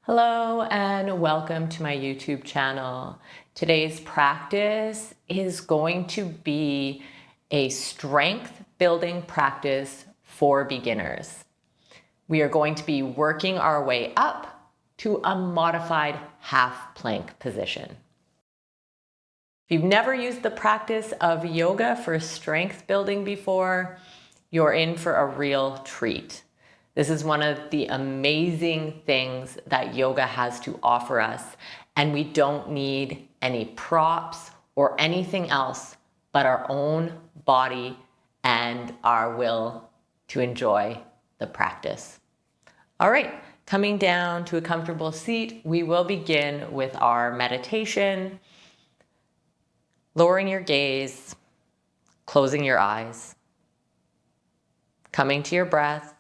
Hello and welcome to my YouTube channel. Today's practice is going to be a strength building practice for beginners. We are going to be working our way up to a modified half plank position. If you've never used the practice of yoga for strength building before, you're in for a real treat. This is one of the amazing things that yoga has to offer us, and we don't need any props or anything else but our own body and our will to enjoy the practice. All right, coming down to a comfortable seat, we will begin with our meditation, lowering your gaze, closing your eyes, coming to your breath,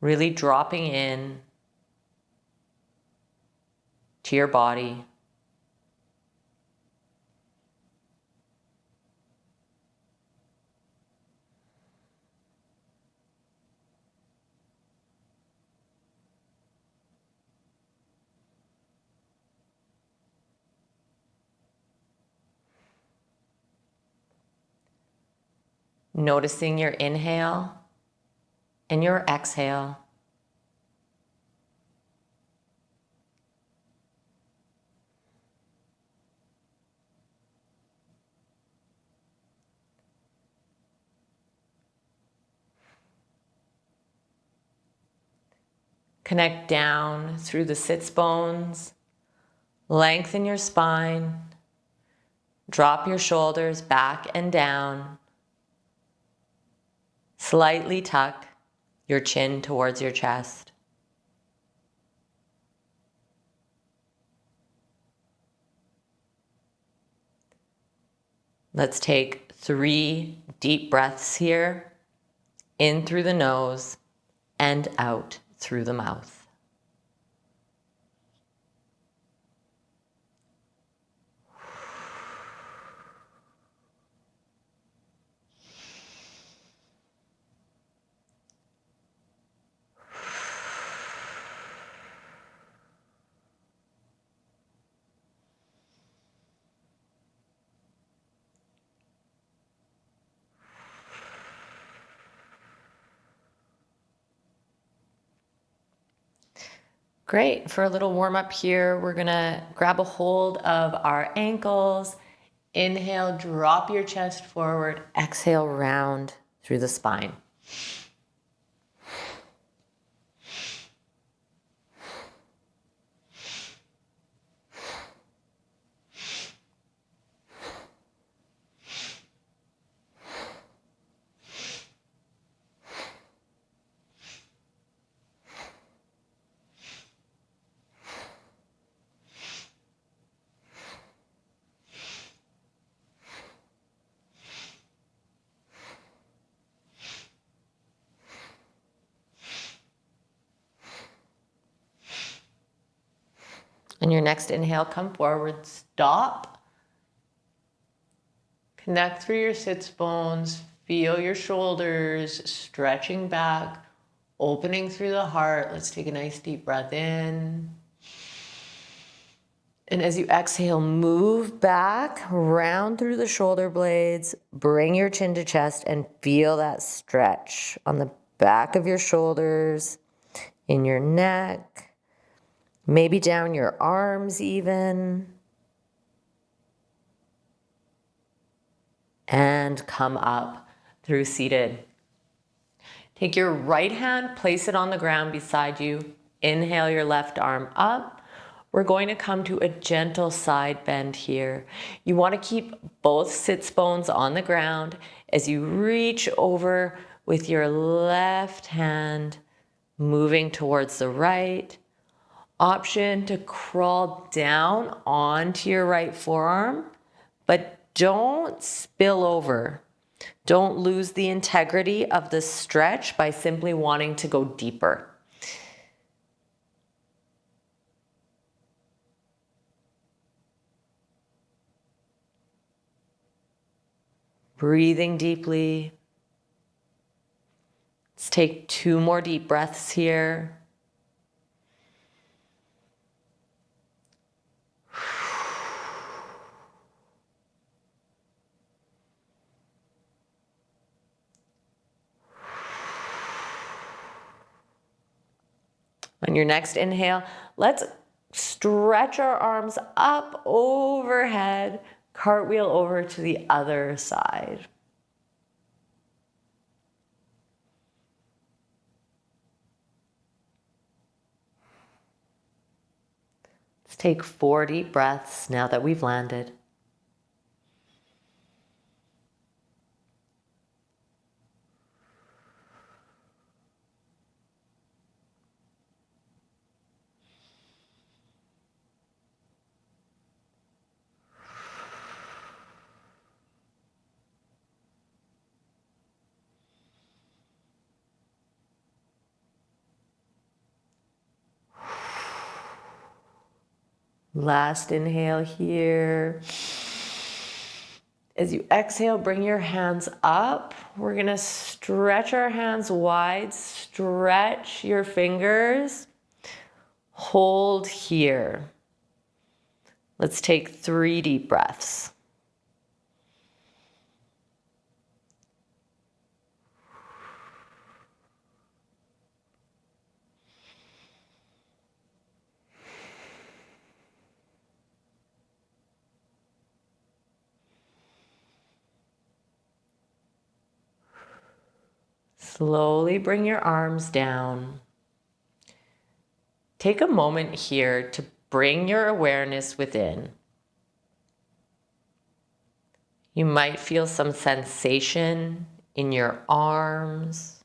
really dropping in to your body. Noticing your inhale and your exhale. Connect down through the sits bones, lengthen your spine, drop your shoulders back and down, slightly tuck your chin towards your chest. Let's take 3 deep breaths here, in through the nose and out through the mouth. Great. For a little warm up here, we're gonna grab a hold of our ankles. Inhale, drop your chest forward. Exhale, round through the spine. And your next inhale, come forward, stop. Connect through your sits bones, feel your shoulders stretching back, opening through the heart. Let's take a nice deep breath in. And as you exhale, move back, round through the shoulder blades, bring your chin to chest and feel that stretch on the back of your shoulders, in your neck, maybe down your arms even. And come up through seated. Take your right hand, place it on the ground beside you. Inhale your left arm up. We're going to come to a gentle side bend here. You want to keep both sits bones on the ground as you reach over with your left hand, moving towards the right. Option to crawl down onto your right forearm, but don't spill over. Don't lose the integrity of the stretch by simply wanting to go deeper. Breathing deeply. Let's take 2 more deep breaths here. On your next inhale, let's stretch our arms up overhead, cartwheel over to the other side. Let's take 4 deep breaths now that we've landed. Last inhale here. As you exhale, bring your hands up. We're gonna stretch our hands wide, stretch your fingers. Hold here. Let's take 3 deep breaths. Slowly bring your arms down. Take a moment here to bring your awareness within. You might feel some sensation in your arms,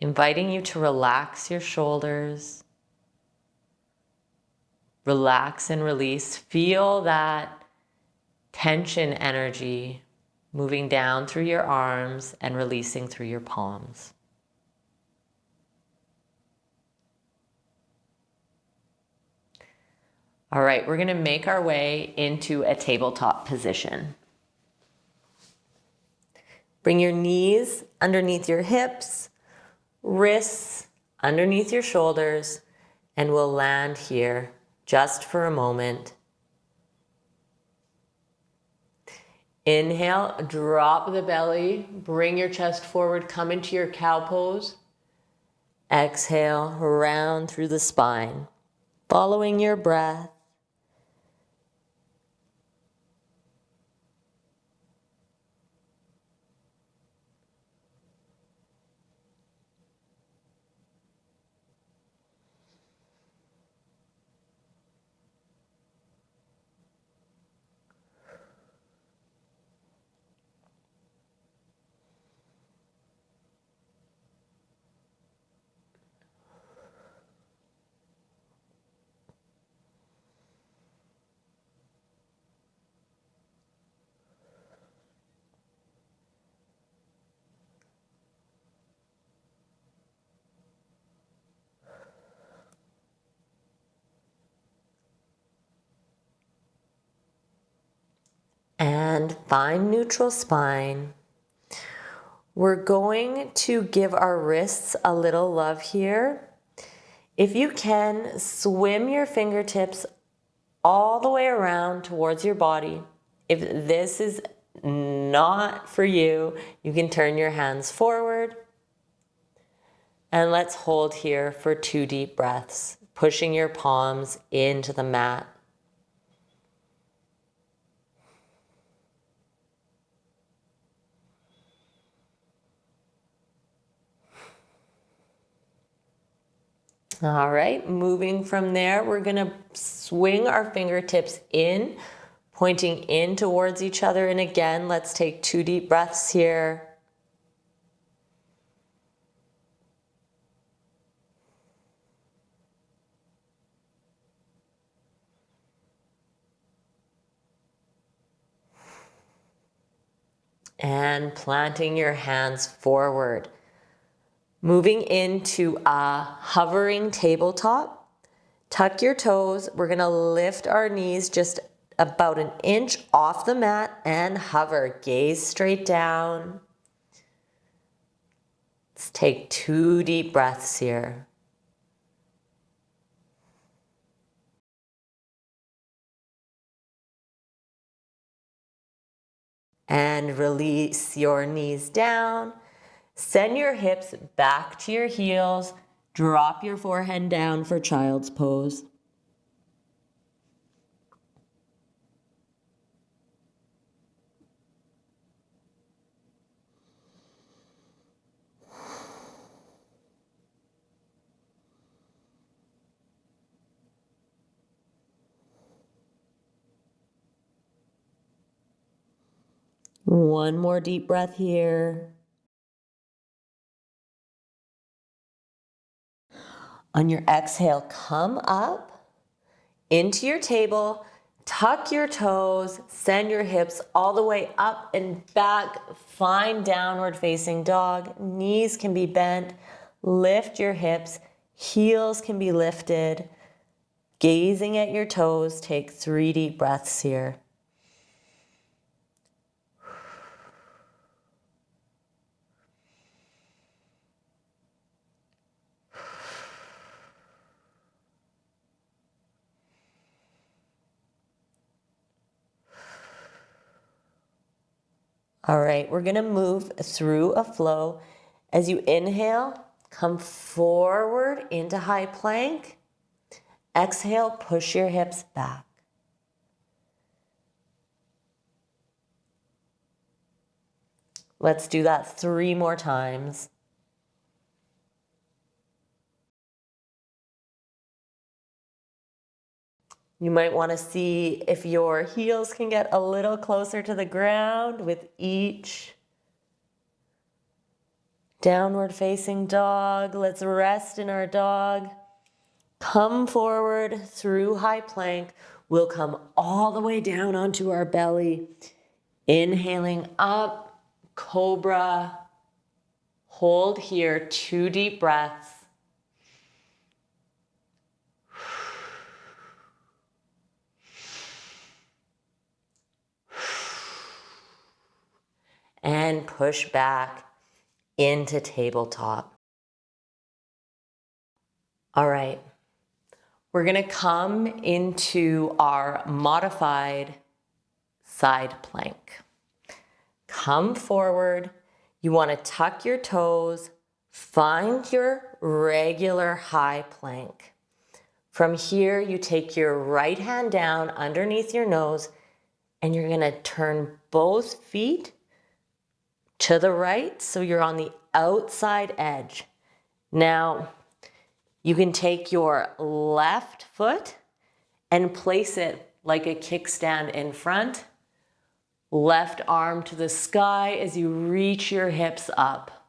inviting you to relax your shoulders. Relax and release. Feel that tension energy moving down through your arms and releasing through your palms. All right, we're gonna make our way into a tabletop position. Bring your knees underneath your hips, wrists underneath your shoulders, and we'll land here just for a moment. Inhale, drop the belly, bring your chest forward, come into your cow pose. Exhale, round through the spine, following your breath. And find neutral spine. We're going to give our wrists a little love here. If you can, swim your fingertips all the way around towards your body. If this is not for you, you can turn your hands forward. And let's hold here for 2 deep breaths, pushing your palms into the mat. All right, moving from there, we're gonna swing our fingertips in, pointing in towards each other. And again, let's take 2 deep breaths here. And planting your hands forward. Moving into a hovering tabletop. Tuck your toes. We're gonna lift our knees just about an inch off the mat and hover. Gaze straight down. Let's take 2 deep breaths here. And release your knees down. Send your hips back to your heels. Drop your forehead down for child's pose. One more deep breath here. On your exhale, come up into your table, tuck your toes, send your hips all the way up and back. Find downward facing dog. Knees can be bent. Lift your hips. Heels can be lifted. Gazing at your toes, take 3 deep breaths here. All right, we're gonna move through a flow. As you inhale, come forward into high plank. Exhale, push your hips back. Let's do that 3 more times. You might want to see if your heels can get a little closer to the ground with each downward facing dog. Let's rest in our dog. Come forward through high plank. We'll come all the way down onto our belly. Inhaling up, cobra. Hold here, 2 deep breaths. And push back into tabletop. All right, we're gonna come into our modified side plank. Come forward. You wanna tuck your toes, find your regular high plank. From here, you take your right hand down underneath your nose and you're gonna turn both feet to the right, so you're on the outside edge. Now, you can take your left foot and place it like a kickstand in front. Left arm to the sky as you reach your hips up.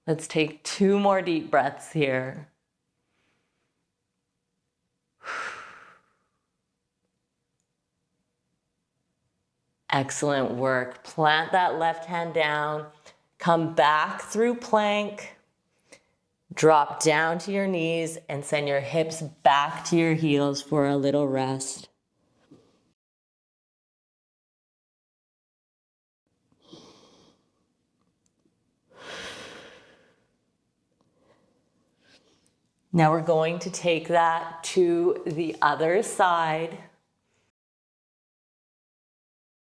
Let's take 2 more deep breaths here. Excellent work. Plant that left hand down. Come back through plank. Drop down to your knees and send your hips back to your heels for a little rest. Now we're going to take that to the other side.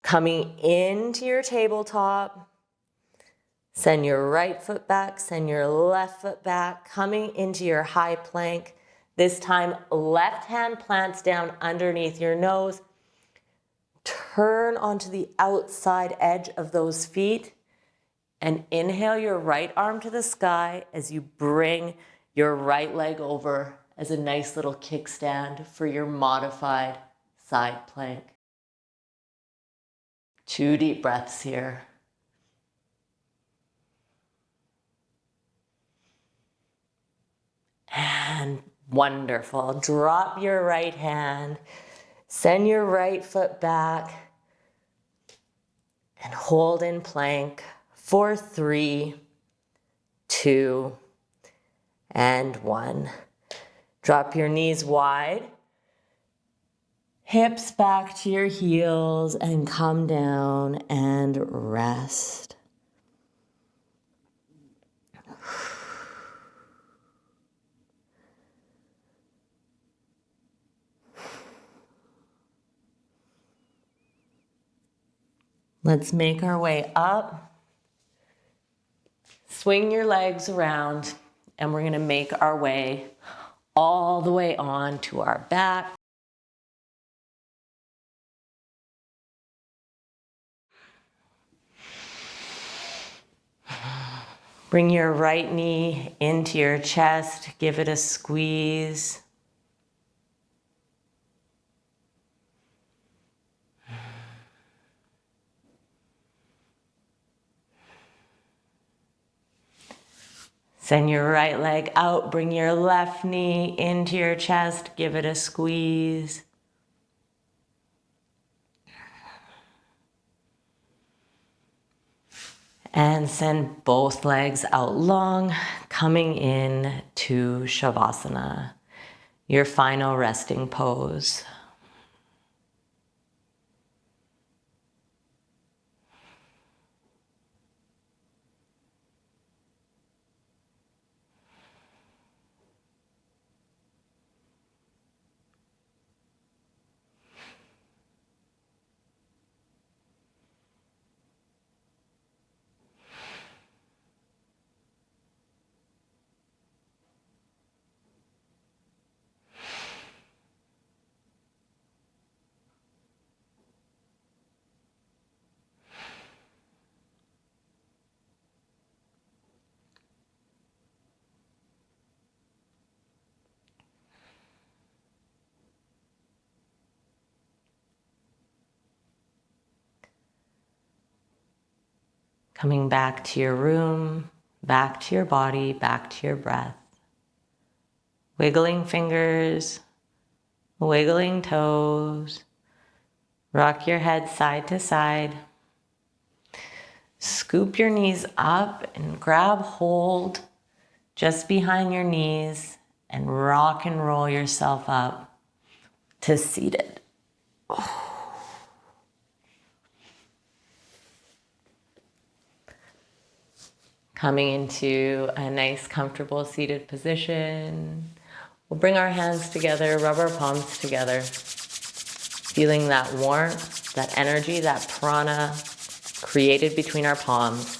Coming into your tabletop, send your right foot back, send your left foot back, coming into your high plank. This time, left hand plants down underneath your nose. Turn onto the outside edge of those feet and inhale your right arm to the sky as you bring your right leg over as a nice little kickstand for your modified side plank. 2 deep breaths here. And wonderful. Drop your right hand, send your right foot back, and hold in plank for 3, 2, and 1. Drop your knees wide, hips back to your heels, and come down and rest. Let's make our way up. Swing your legs around, and we're going to make our way all the way on to our back. Bring your right knee into your chest, give it a squeeze. Send your right leg out, bring your left knee into your chest, give it a squeeze. And send both legs out long, coming in to Shavasana, your final resting pose. Coming back to your room, back to your body, back to your breath. Wiggling fingers, wiggling toes. Rock your head side to side. Scoop your knees up and grab hold just behind your knees and rock and roll yourself up to seated. Coming into a nice, comfortable seated position. We'll bring our hands together, rub our palms together, feeling that warmth, that energy, that prana created between our palms.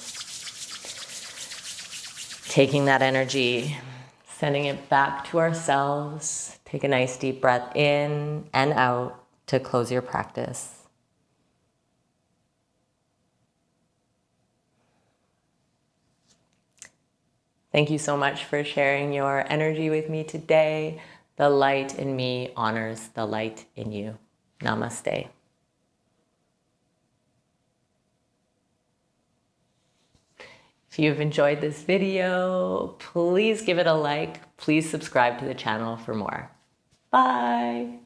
Taking that energy, sending it back to ourselves. Take a nice deep breath in and out to close your practice. Thank you so much for sharing your energy with me today. The light in me honors the light in you. Namaste. If you've enjoyed this video, please give it a like. Please subscribe to the channel for more. Bye.